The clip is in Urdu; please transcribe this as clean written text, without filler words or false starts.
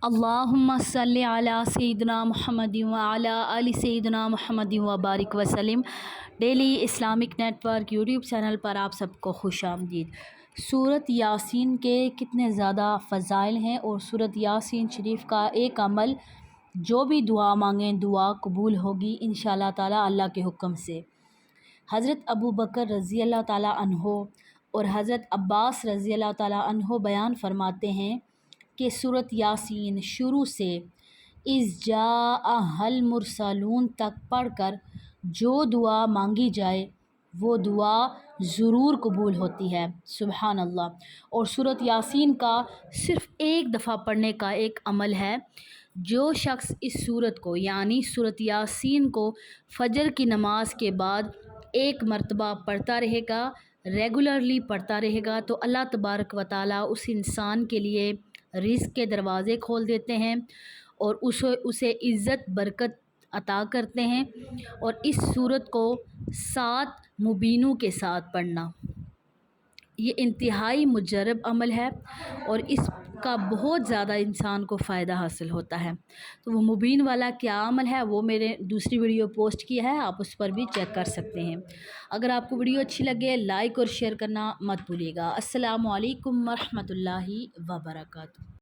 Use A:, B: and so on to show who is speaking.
A: اللہم صلی علی سیدنا محمد وعلی آل سیدنا محمد وبارک وسلم۔ Daily Islamic network YouTube channel پر آپ سب کو خوش آمدید۔ سورۃ یاسین کے کتنے زیادہ فضائل ہیں، اور سورۃ یاسین شریف کا ایک عمل، جو بھی دعا مانگیں دعا قبول ہوگی انشاءاللہ تعالی اللہ کے حکم سے۔ حضرت ابوبکر رضی اللہ تعالیٰ عنہ اور حضرت عباس رضی اللہ تعالیٰ عنہ بیان فرماتے ہیں کہ سورۃ یاسین شروع سے اذ جاء المرسلون تک پڑھ کر جو دعا مانگی جائے وہ دعا ضرور قبول ہوتی ہے۔ سبحان اللہ۔ اور سورۃ یاسین کا صرف ایک دفعہ پڑھنے کا ایک عمل ہے۔ جو شخص اس سورت کو یعنی سورۃ یاسین کو فجر کی نماز کے بعد ایک مرتبہ پڑھتا رہے گا، ریگولرلی پڑھتا رہے گا، تو اللہ تبارک و تعالیٰ اس انسان کے لیے رزق کے دروازے کھول دیتے ہیں اور اسے عزت برکت عطا کرتے ہیں۔ اور اس سورت کو 7 مبینوں کے ساتھ پڑھنا یہ انتہائی مجرب عمل ہے، اور اس کا بہت زیادہ انسان کو فائدہ حاصل ہوتا ہے۔ تو وہ مبین والا کیا عمل ہے وہ میرے دوسری ویڈیو پوسٹ کی ہے، آپ اس پر بھی چیک کر سکتے ہیں۔ اگر آپ کو ویڈیو اچھی لگے لائک اور شیئر کرنا مت بھولیے گا۔ السلام علیکم ورحمۃ اللہ وبرکاتہ۔